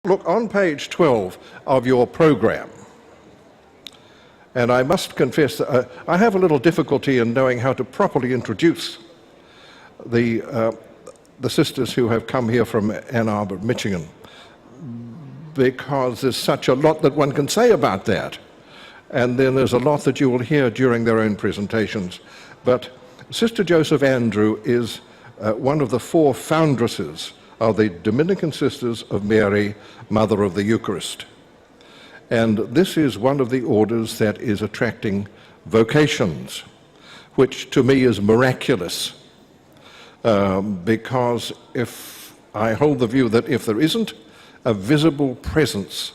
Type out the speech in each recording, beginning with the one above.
Look, on page 12 of your program, and I must confess that I have a little difficulty in knowing how to properly introduce the sisters who have come here from Ann Arbor, Michigan, because there's such a lot that one can say about that. And then there's a lot that you will hear during their own presentations. But Sister Joseph Andrew is one of the 4 foundresses of the Dominican Sisters of Mary, Mother of the Eucharist. And this is one of the orders that is attracting vocations, which to me is miraculous, because if I hold the view that if there isn't a visible presence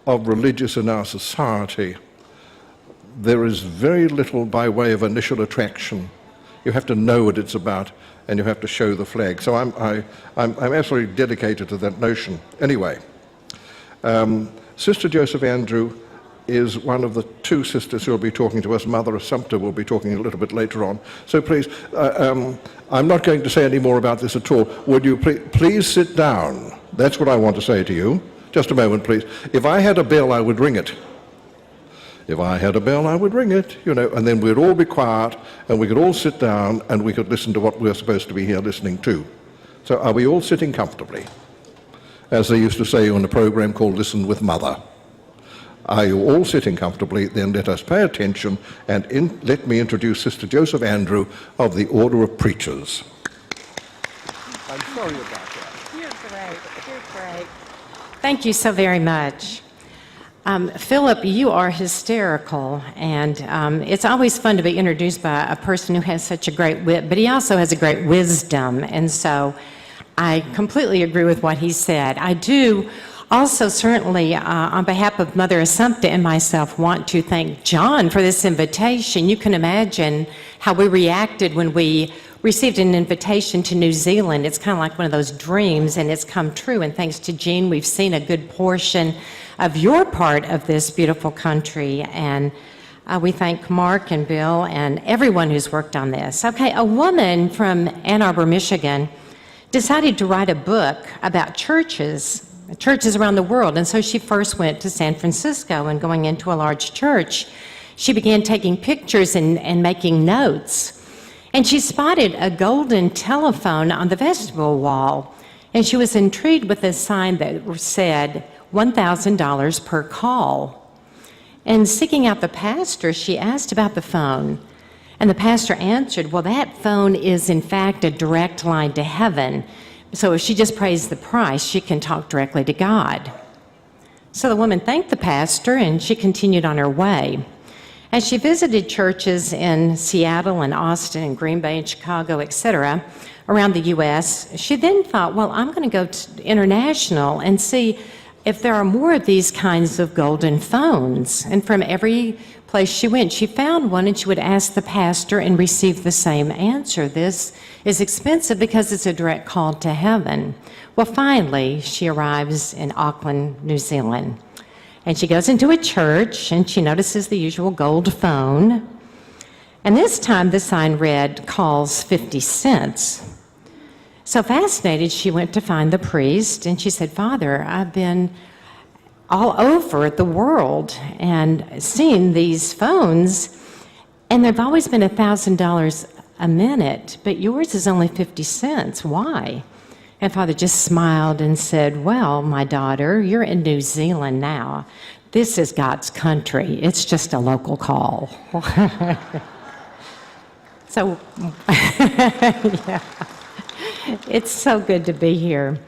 of religious in our society, there is very little by way of initial attraction. You have to know what it's about, and you have to show the flag. So I'm absolutely dedicated to that notion. Anyway, Sister Joseph Andrew is one of the 2 sisters who will be talking to us. Mother Assumpta will be talking a little bit later on. So please, I'm not going to say any more about this at all. Would you please sit down? That's what I want to say to you. Just a moment, please. If I had a bell, I would ring it. If I had a bell, I would ring it, you know, and then we'd all be quiet, and we could all sit down, and we could listen to what we're supposed to be here listening to. So are we all sitting comfortably? As they used to say on a program called Listen with Mother. Are you all sitting comfortably? Then let us pay attention, and let me introduce Sister Joseph Andrew of the Order of Preachers. I'm sorry about that. You're great. You're great. Thank you so very much. Philip, you are hysterical, and it's always fun to be introduced by a person who has such a great wit, but he also has a great wisdom, and so I completely agree with what he said. I do also certainly, on behalf of Mother Assumpta and myself, want to thank John for this invitation. You can imagine how we reacted when we received an invitation to New Zealand. It's kind of like one of those dreams, and it's come true. And thanks to Jean, we've seen a good portion of your part of this beautiful country. And we thank Mark and Bill and everyone who's worked on this. Okay, a woman from Ann Arbor, Michigan, decided to write a book about churches around the world. And so she first went to San Francisco, and going into a large church, she began taking pictures and making notes. And she spotted a golden telephone on the vestibule wall, and she was intrigued with a sign that said $1,000 per call. And seeking out the pastor, she asked about the phone, and the pastor answered, well, that phone is in fact a direct line to heaven. So if she just pays the price, she can talk directly to God. So the woman thanked the pastor, and she continued on her way. As she visited churches in Seattle and Austin and Green Bay and Chicago, etc., around the U.S., she then thought, well, I'm going to go international and see if there are more of these kinds of golden phones. And from every place she went, she found one, and she would ask the pastor and receive the same answer. This is expensive because it's a direct call to heaven. Well, finally, she arrives in Auckland, New Zealand. And she goes into a church, and she notices the usual gold phone. And this time the sign read, calls 50 cents. So fascinated, she went to find the priest, and she said, Father, I've been all over the world and seen these phones, and they've always been $1,000 a minute, but yours is only 50 cents. Why? And Father just smiled and said, well, my daughter, you're in New Zealand now. This is God's country. It's just a local call. So, yeah, it's so good to be here.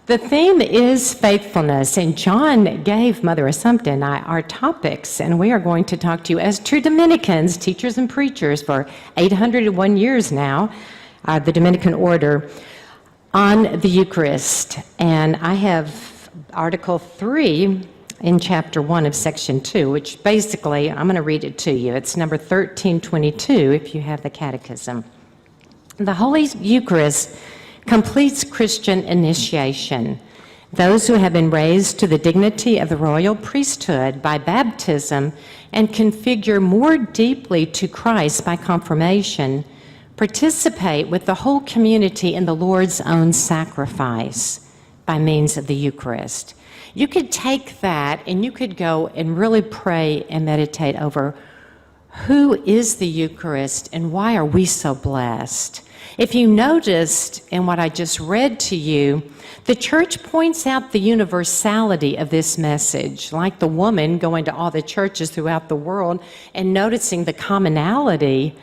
The theme is faithfulness, and John gave Mother Assumpta and I our topics, and we are going to talk to you as true Dominicans, teachers and preachers for 801 years now, the Dominican order, on the Eucharist. And I have Article 3 in Chapter 1 of Section 2, which basically, I'm going to read it to you. It's number 1322 if you have the Catechism. The Holy Eucharist completes Christian initiation. Those who have been raised to the dignity of the royal priesthood by baptism and configure more deeply to Christ by confirmation participate with the whole community in the Lord's own sacrifice. by means of the Eucharist. You could take that and you could go and really pray and meditate over who is the Eucharist and why are we so blessed. If you noticed in what I just read to you, the church points out the universality of this message, like the woman going to all the churches throughout the world and noticing the commonality.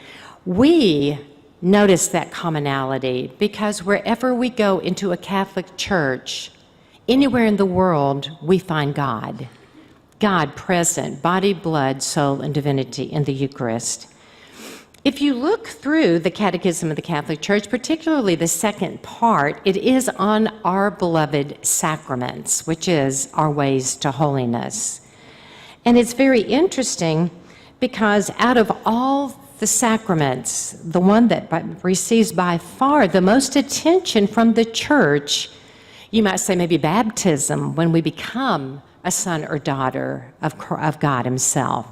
We notice that commonality because wherever we go into a Catholic church, anywhere in the world, we find God. God present, body, blood, soul, and divinity in the Eucharist. If you look through the Catechism of the Catholic Church, particularly the second part, it is on our beloved sacraments, which is our ways to holiness. And it's very interesting because out of all the sacraments, the one that receives by far the most attention from the Church, you might say maybe baptism, when we become a son or daughter of God Himself.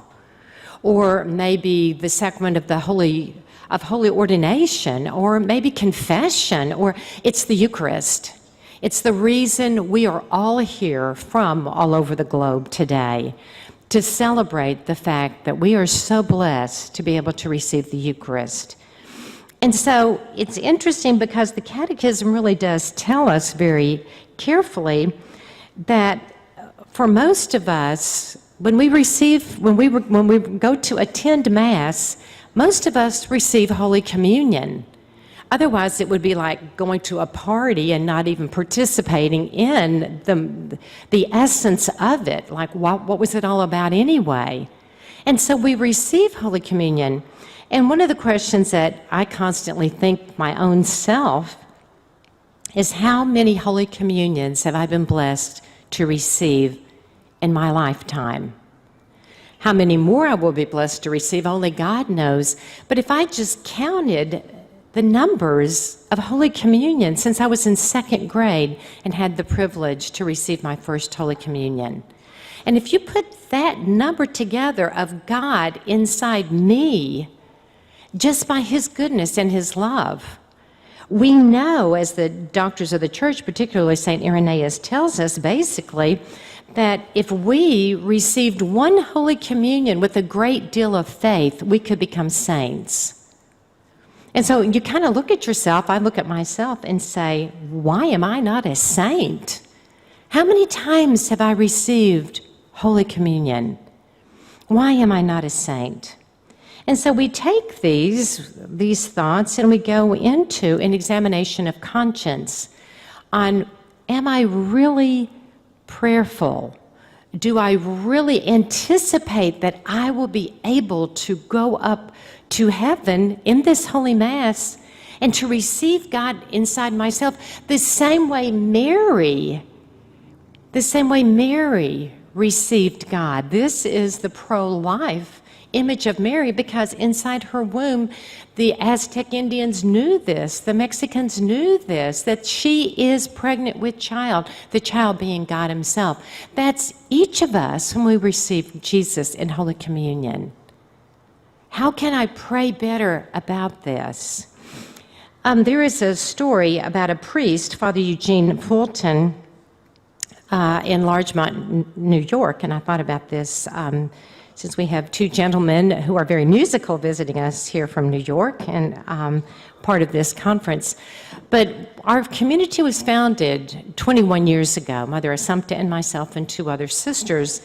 Or maybe the sacrament of holy ordination, or maybe confession, or it's the Eucharist. It's the reason we are all here from all over the globe today, to celebrate the fact that we are so blessed to be able to receive the Eucharist. And so it's interesting because the Catechism really does tell us very carefully that for most of us, when we go to attend Mass, most of us receive Holy Communion. Otherwise, it would be like going to a party and not even participating in the essence of it. Like, what was it all about anyway? And so we receive Holy Communion. And one of the questions that I constantly think my own self is, how many Holy Communions have I been blessed to receive in my lifetime? How many more I will be blessed to receive, only God knows. But if I just counted the numbers of Holy Communion since I was in second grade and had the privilege to receive my first Holy Communion, and if you put that number together of God inside me, just by His goodness and His love, we know, as the doctors of the Church, particularly St. Irenaeus tells us, basically, that if we received one Holy Communion with a great deal of faith, we could become saints. And so you kind of look at yourself, I look at myself and say, why am I not a saint? How many times have I received Holy Communion? Why am I not a saint? And so we take these thoughts and we go into an examination of conscience on, am I really prayerful? Do I really anticipate that I will be able to go up to heaven in this Holy Mass and to receive God inside myself the same way Mary received God? This is the pro-life image of Mary, because inside her womb, the Aztec Indians knew this, the Mexicans knew this, that she is pregnant with child, the child being God Himself. That's each of us when we receive Jesus in Holy Communion. How can I pray better about this? There is a story about a priest, Father Eugene Fulton, in Larchmont, New York, and I thought about this since we have two gentlemen who are very musical visiting us here from New York and part of this conference. But our community was founded 21 years ago, Mother Assumpta and myself and two other sisters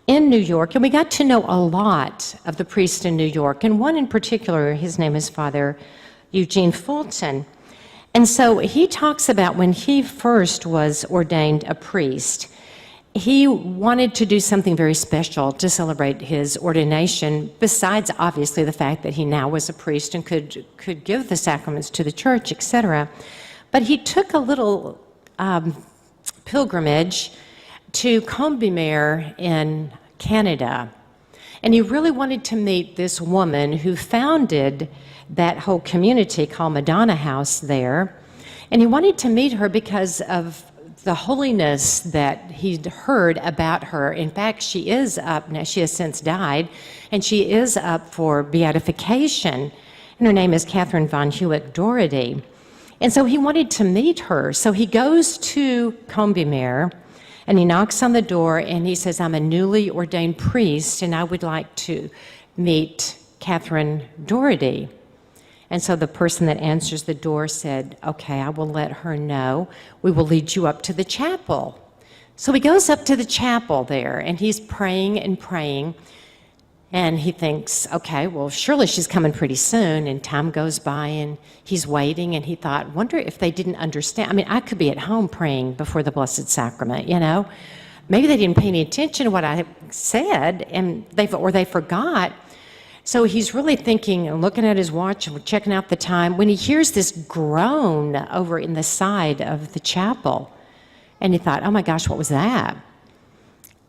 in New York, and we got to know a lot of the priests in New York, and one in particular, his name is Father Eugene Fulton. And so he talks about when he first was ordained a priest, he wanted to do something very special to celebrate his ordination, besides obviously the fact that he now was a priest and could give the sacraments to the church, etc. But he took a little pilgrimage to Combe in Canada, and he really wanted to meet this woman who founded that whole community called Madonna House there, and he wanted to meet her because of the holiness that he'd heard about her. In fact, she is up now, she has since died, and she is up for beatification, and her name is Catherine von Hewitt Doherty. And so he wanted to meet her. So he goes to Combemer, and he knocks on the door, and he says, I'm a newly ordained priest, and I would like to meet Catherine Doherty. And so the person that answers the door said, okay, I will let her know. We will lead you up to the chapel. So he goes up to the chapel there, and he's praying and praying. And he thinks, okay, well, surely she's coming pretty soon. And time goes by, and he's waiting, and he thought, wonder if they didn't understand. I mean, I could be at home praying before the Blessed Sacrament, you know. Maybe they didn't pay any attention to what I said, and they forgot. So he's really thinking and looking at his watch and checking out the time when he hears this groan over in the side of the chapel. And he thought, oh my gosh, what was that?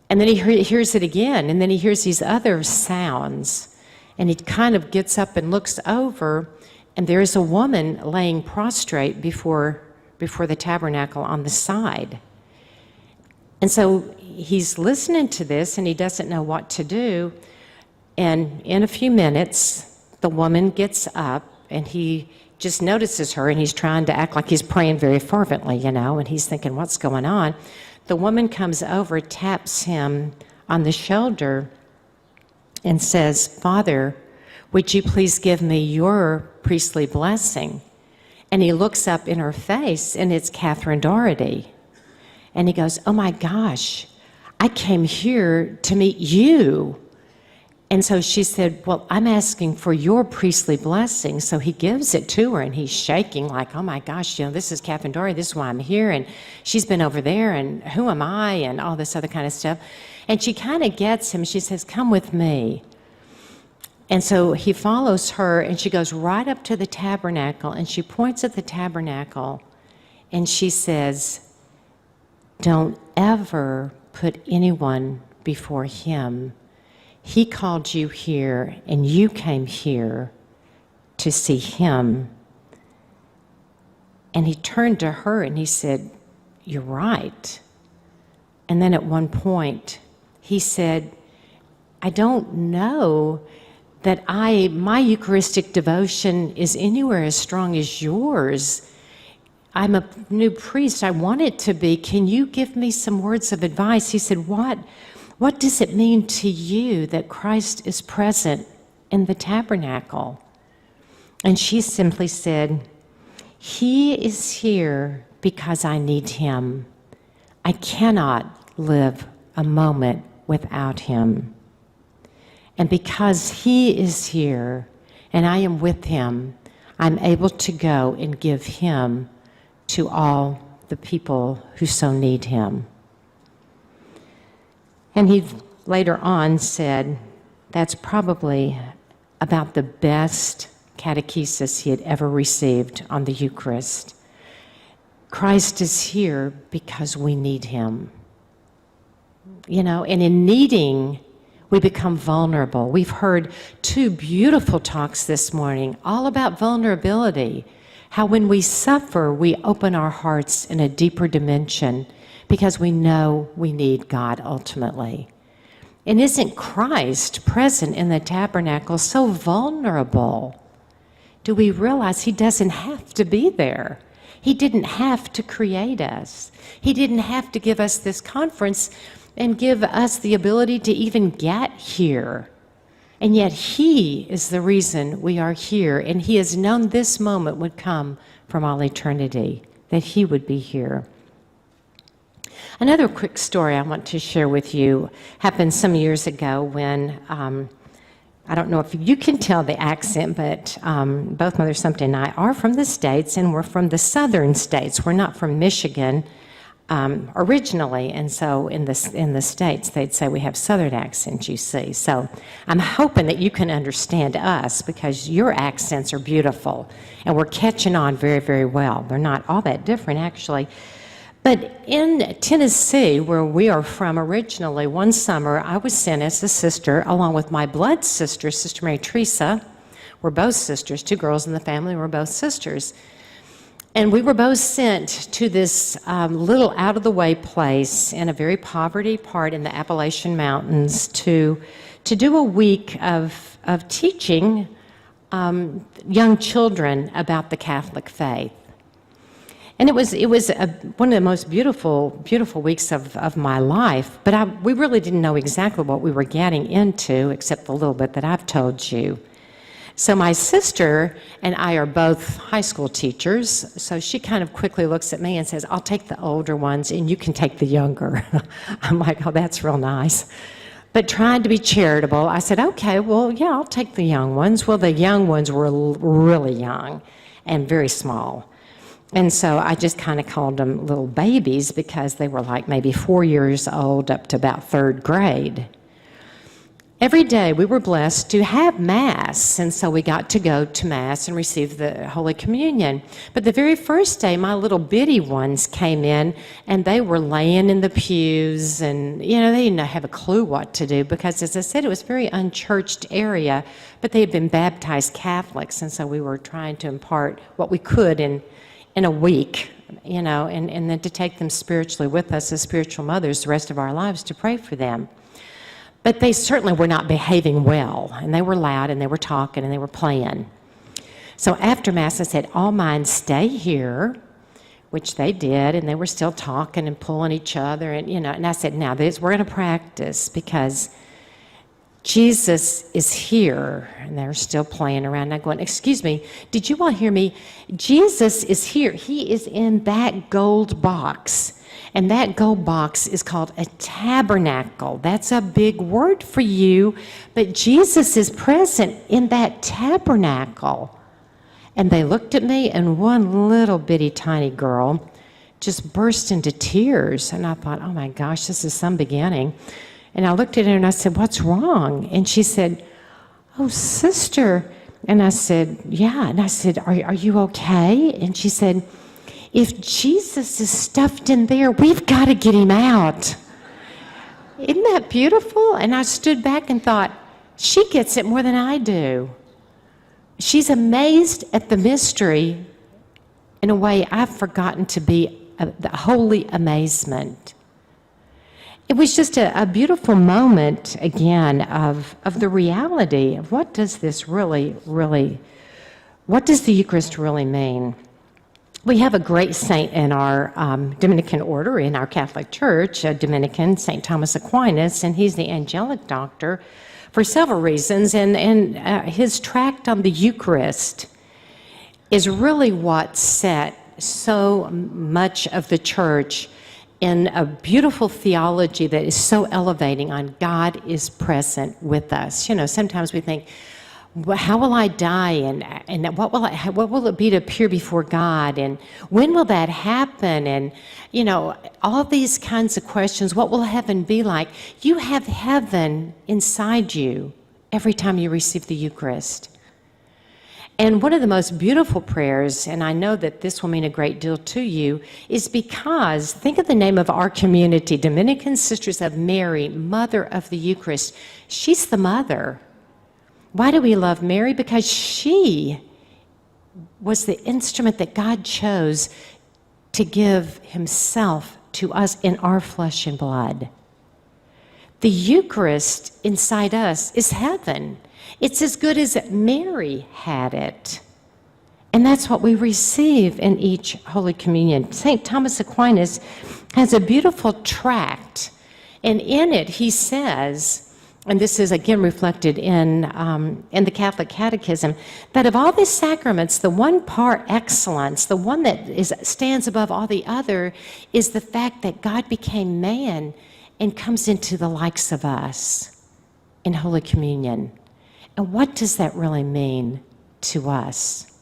And then he hears it again, and then he hears these other sounds. And he kind of gets up and looks over, and there's a woman laying prostrate before the tabernacle on the side. And so he's listening to this, and he doesn't know what to do. And in a few minutes, the woman gets up, and he just notices her, and he's trying to act like he's praying very fervently, you know, and he's thinking, what's going on? The woman comes over, taps him on the shoulder, and says, Father, would you please give me your priestly blessing? And he looks up in her face, and it's Catherine Doherty. And he goes, oh my gosh, I came here to meet you. And so she said, well, I'm asking for your priestly blessing. So he gives it to her, and he's shaking like, oh my gosh, you know, this is Catherine Doherty, this is why I'm here, and she's been over there, and who am I, and all this other kind of stuff. And she kind of gets him. She says, come with me. And so he follows her, and she goes right up to the tabernacle, and she points at the tabernacle, and she says, don't ever put anyone before him. He called you here, and you came here to see him. And he turned to her, and he said, you're right. And then at one point, he said, I don't know that my Eucharistic devotion is anywhere as strong as yours. I'm a new priest. I want it to be. Can you give me some words of advice? He said, What does it mean to you that Christ is present in the tabernacle? And she simply said, he is here because I need him. I cannot live a moment without him. And because he is here and I am with him, I'm able to go and give him to all the people who so need him. And he later on said that's probably about the best catechesis he had ever received on the Eucharist. Christ is here because we need him. You know, and in needing, we become vulnerable. We've heard 2 beautiful talks this morning all about vulnerability, how when we suffer, we open our hearts in a deeper dimension because we know we need God ultimately. And isn't Christ present in the tabernacle so vulnerable? Do we realize he doesn't have to be there? He didn't have to create us. He didn't have to give us this conference and give us the ability to even get here. And yet he is the reason we are here, and he has known this moment would come from all eternity, that he would be here. Another quick story I want to share with you happened some years ago when, I don't know if you can tell the accent, but both Mother Sumpta and I are from the States, and we're from the southern states. We're not from Michigan originally, and so in the States, they'd say we have southern accents, you see. So I'm hoping that you can understand us because your accents are beautiful, and we're catching on very, very well. They're not all that different, actually. But in Tennessee, where we are from originally, one summer I was sent as a sister along with my blood sister, Sister Mary Teresa. We're both sisters, 2 girls in the family, we're both sisters. And we were both sent to this little out-of-the-way place in a very poverty part in the Appalachian Mountains to do a week of teaching young children about the Catholic faith. And it was one of the most beautiful weeks of my life. But we really didn't know exactly what we were getting into, except the little bit that I've told you. So my sister and I are both high school teachers, so she kind of quickly looks at me and says, I'll take the older ones and you can take the younger. I'm like, oh, that's real nice. But trying to be charitable, I said, okay, well, yeah, I'll take the young ones. Well, the young ones were really young and very small. And so I just kind of called them little babies because they were like maybe 4 years old up to about third grade. Every day we were blessed to have Mass, and so we got to go to Mass and receive the Holy Communion. But the very first day, my little bitty ones came in, and they were laying in the pews, and, they didn't have a clue what to do because, as I said, it was a very unchurched area, but they had been baptized Catholics, and so we were trying to impart what we could in a week, and then to take them spiritually with us as spiritual mothers the rest of our lives to pray for them. But they certainly were not behaving well, and they were loud, and they were talking, and they were playing. So after Mass, I said, all mine stay here, which they did, and they were still talking and pulling each other, and I said, now we're going to practice because Jesus is here, and they're still playing around. And I'm going, excuse me, did you all hear me? Jesus is here. He is in that gold box. And that gold box is called a tabernacle. That's a big word for you, but Jesus is present in that tabernacle. And they looked at me, and one little bitty tiny girl just burst into tears. And I thought, oh my gosh, this is some beginning. And I looked at her and I said, what's wrong? And she said, oh, sister. And I said, yeah. And I said, are you okay? And she said, if Jesus is stuffed in there, we've got to get him out. Isn't that beautiful? And I stood back and thought, she gets it more than I do. She's amazed at the mystery in a way I've forgotten to be the holy amazement. It was just a beautiful moment, again, of the reality of what does this what does the Eucharist really mean? We have a great saint in our Dominican order, in our Catholic Church, a Dominican, St. Thomas Aquinas, and he's the angelic doctor for several reasons. And his tract on the Eucharist is really what set so much of the Church in a beautiful theology that is so elevating on God is present with us. Sometimes we think, well, how will I die, and what will it be to appear before God, and when will that happen, and all these kinds of questions. What will heaven be like? You have heaven inside you every time you receive the Eucharist. And one of the most beautiful prayers, and I know that this will mean a great deal to you, is because, think of the name of our community, Dominican Sisters of Mary, Mother of the Eucharist. She's the mother. Why do we love Mary? Because she was the instrument that God chose to give himself to us in our flesh and blood. The Eucharist inside us is heaven. It's as good as Mary had it. And that's what we receive in each Holy Communion. St. Thomas Aquinas has a beautiful tract, and in it he says, and this is again reflected in the Catholic Catechism, that of all these sacraments, the one par excellence, the one that stands above all the other, is the fact that God became man and comes into the likes of us in Holy Communion. And what does that really mean to us?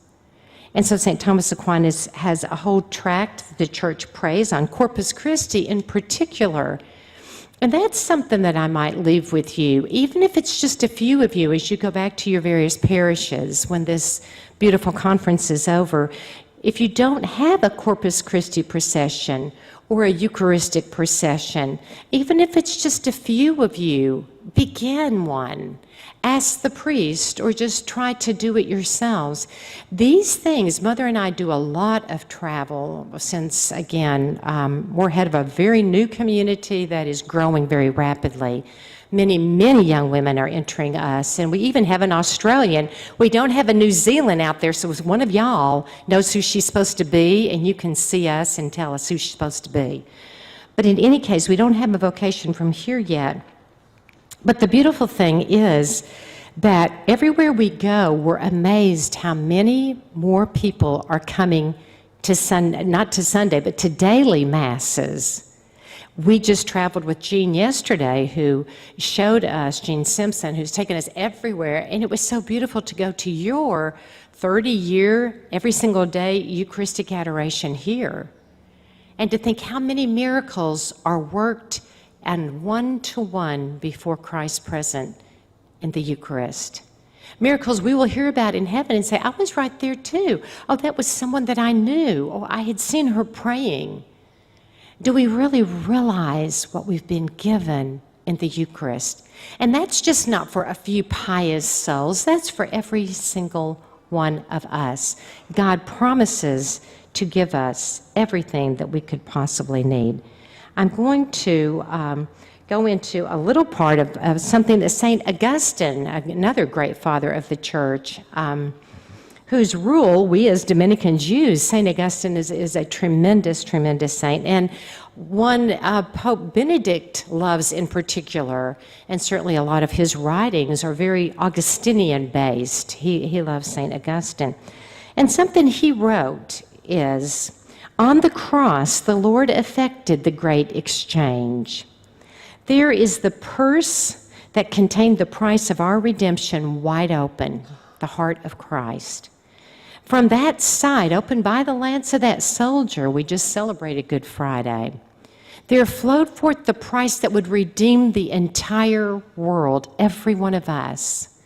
And so St. Thomas Aquinas has a whole tract the Church prays on Corpus Christi in particular. And that's something that I might leave with you, even if it's just a few of you as you go back to your various parishes when this beautiful conference is over. If you don't have a Corpus Christi procession or a Eucharistic procession. Even if it's just a few of you, begin one. Ask the priest or just try to do it yourselves. These things, Mother and I do a lot of travel since, again, we're head of a very new community that is growing very rapidly. Many, many young women are entering us, and we even have an Australian. We don't have a New Zealand out there, so if one of y'all knows who she's supposed to be, and you can see us and tell us who she's supposed to be. But in any case, we don't have a vocation from here yet. But the beautiful thing is that everywhere we go, we're amazed how many more people are coming to not to Sunday, but to daily masses. We just traveled with Jean yesterday, who showed us, Jean Simpson, who's taken us everywhere, and it was so beautiful to go to your 30-year, every single day Eucharistic adoration here, and to think how many miracles are worked and one-to-one before Christ present in the Eucharist. Miracles we will hear about in heaven and say, I was right there too. Oh, that was someone that I knew. Oh, I had seen her praying. Do we really realize what we've been given in the Eucharist? And that's just not for a few pious souls. That's for every single one of us. God promises to give us everything that we could possibly need. I'm going to go into a little part of something that St. Augustine, another great father of the church, whose rule we as Dominicans use. St. Augustine is a tremendous, tremendous saint, and one Pope Benedict loves in particular, and certainly a lot of his writings are very Augustinian-based. He loves St. Augustine. And something he wrote is, on the cross, the Lord effected the great exchange. There is the purse that contained the price of our redemption wide open, the heart of Christ. From that side, opened by the lance of that soldier, we just celebrated Good Friday, there flowed forth the price that would redeem the entire world, every one of us.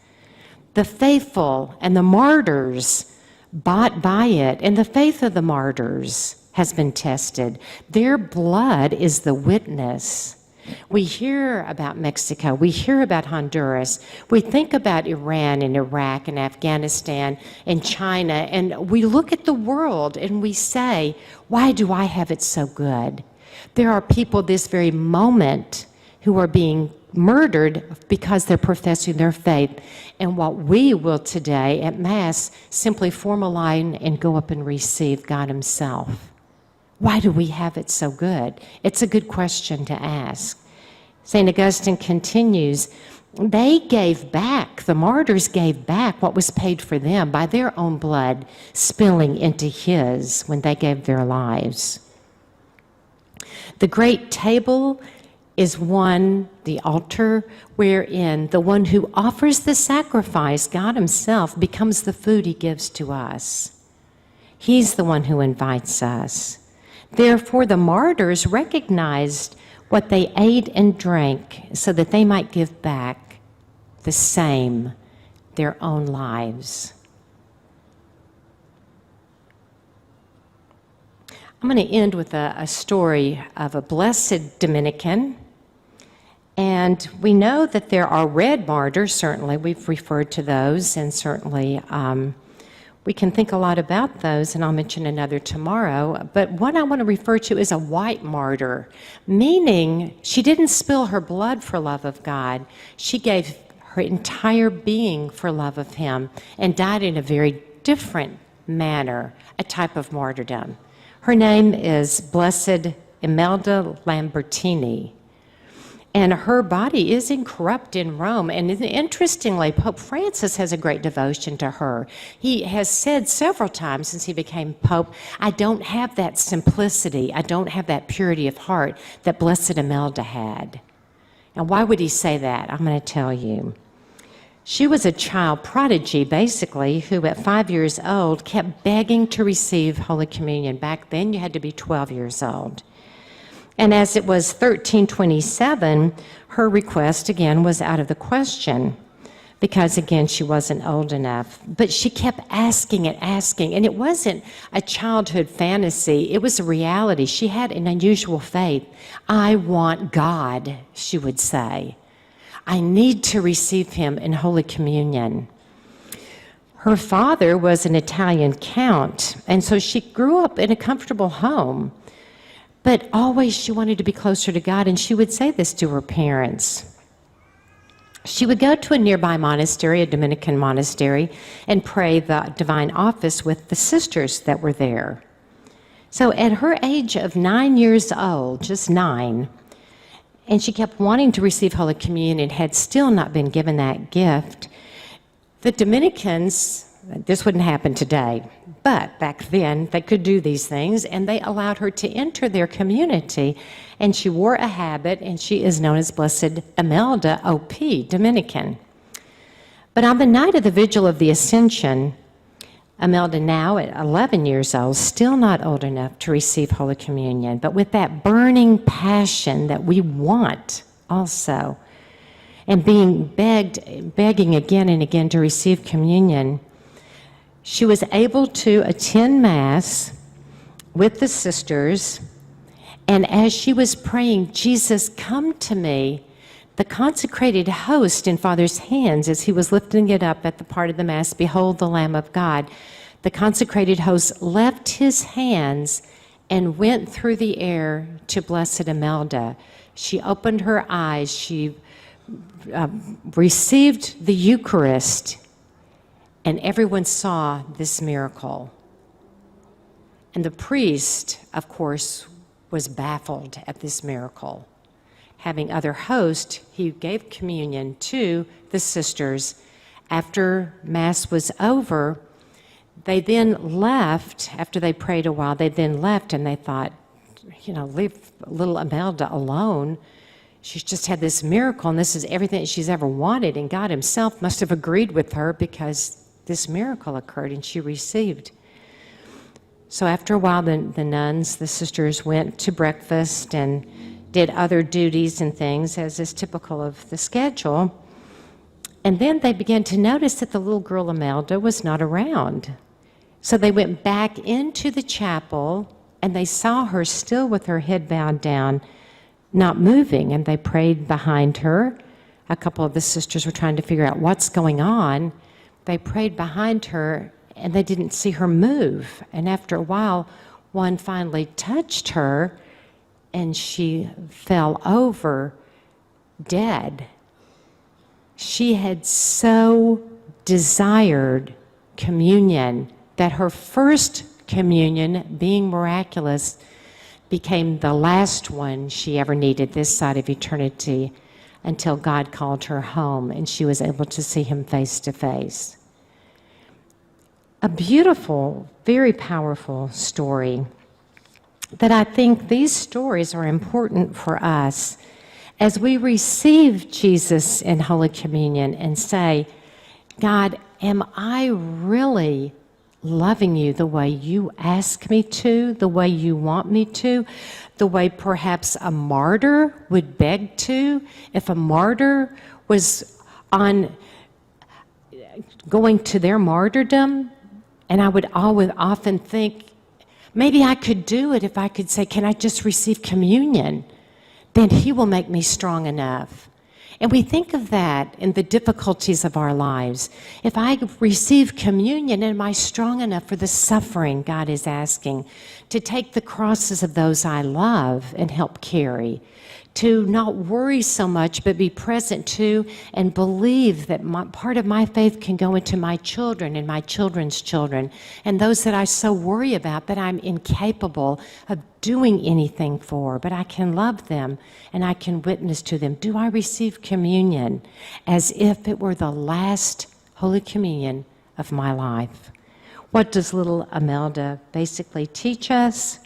The faithful and the martyrs bought by it, and the faith of the martyrs has been tested. Their blood is the witness. We hear about Mexico, we hear about Honduras, we think about Iran and Iraq and Afghanistan and China, and we look at the world and we say, why do I have it so good? There are people this very moment who are being murdered because they're professing their faith. And what we will today at Mass simply form a line and go up and receive God Himself. Why do we have it so good? It's a good question to ask. St. Augustine continues, they gave back, the martyrs gave back what was paid for them by their own blood spilling into His when they gave their lives. The great table is one, the altar, wherein the one who offers the sacrifice, God Himself, becomes the food He gives to us. He's the one who invites us. Therefore, the martyrs recognized what they ate and drank so that they might give back the same, their own lives. I'm going to end with a story of a blessed Dominican. And we know that there are red martyrs, certainly. We've referred to those, and certainly we can think a lot about those, and I'll mention another tomorrow. But what I want to refer to is a white martyr, meaning she didn't spill her blood for love of God. She gave her entire being for love of Him and died in a very different manner, a type of martyrdom. Her name is Blessed Imelda Lambertini. And her body is incorrupt in Rome. And interestingly, Pope Francis has a great devotion to her. He has said several times since he became Pope, I don't have that simplicity, I don't have that purity of heart that Blessed Imelda had. And why would he say that? I'm going to tell you. She was a child prodigy, basically, who at 5 years old kept begging to receive Holy Communion. Back then, you had to be 12 years old. And as it was 1327, her request, again, was out of the question. because, again, she wasn't old enough. But she kept asking and asking, and it wasn't a childhood fantasy. It was a reality. She had an unusual faith. I want God, she would say. I need to receive him in Holy Communion. Her father was an Italian count, and so she grew up in a comfortable home. But always she wanted to be closer to God, and she would say this to her parents. She would go to a nearby monastery, a Dominican monastery, and pray the divine office with the sisters that were there. So at her age of 9 years old, just 9, and she kept wanting to receive Holy Communion and had still not been given that gift, the Dominicans, this wouldn't happen today, but back then they could do these things, and they allowed her to enter their community, and she wore a habit, and she is known as Blessed Imelda, OP, Dominican. But on the night of the Vigil of the Ascension, Imelda, now at 11 years old, still not old enough to receive Holy Communion, but with that burning passion that we want also, and begging again and again to receive communion, she was able to attend Mass with the sisters, and as she was praying, Jesus, come to me, the consecrated host in Father's hands, as he was lifting it up at the part of the Mass, behold the Lamb of God, the consecrated host left his hands and went through the air to Blessed Imelda. She opened her eyes, she received the Eucharist, and everyone saw this miracle. And the priest, of course, was baffled at this miracle. Having other host, he gave communion to the sisters. After Mass was over, they then left. After they prayed a while, they then left, and they thought, leave little Imelda alone. She's just had this miracle, and this is everything that she's ever wanted, and God himself must have agreed with her because this miracle occurred, and she received. So after a while, the nuns, the sisters, went to breakfast and did other duties and things, as is typical of the schedule. And then they began to notice that the little girl Imelda was not around. So they went back into the chapel, and they saw her still with her head bowed down, not moving, and they prayed behind her. A couple of the sisters were trying to figure out what's going on. They prayed behind her, and they didn't see her move. And after a while, one finally touched her, and she fell over dead. She had so desired communion that her first communion, being miraculous, became the last one she ever needed this side of eternity, until God called her home and she was able to see him face to face. A beautiful, very powerful story that I think these stories are important for us as we receive Jesus in Holy Communion and say, God, am I really loving you the way you ask me to, the way you want me to, the way perhaps a martyr would beg to? If a martyr was going to their martyrdom, and I would often think, maybe I could do it if I could say, can I just receive communion? Then he will make me strong enough. And we think of that in the difficulties of our lives. If I receive communion, am I strong enough for the suffering God is asking? To take the crosses of those I love and help carry? To not worry so much, but be present to and believe that part of my faith can go into my children and my children's children, and those that I so worry about that I'm incapable of doing anything for, but I can love them and I can witness to them. Do I receive communion as if it were the last Holy Communion of my life? What does little Imelda basically teach us?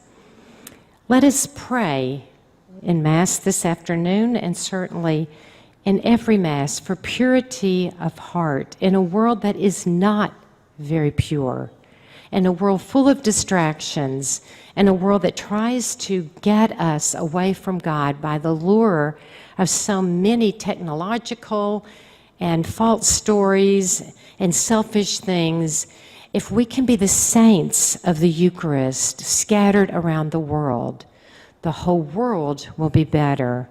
Let us pray in Mass this afternoon, and certainly in every Mass, for purity of heart in a world that is not very pure, in a world full of distractions, in a world that tries to get us away from God by the lure of so many technological and false stories and selfish things, if we can be the saints of the Eucharist scattered around the world, the whole world will be better,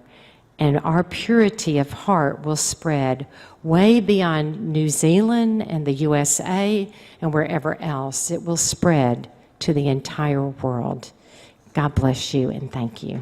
and our purity of heart will spread way beyond New Zealand and the USA and wherever else. It will spread to the entire world. God bless you and thank you.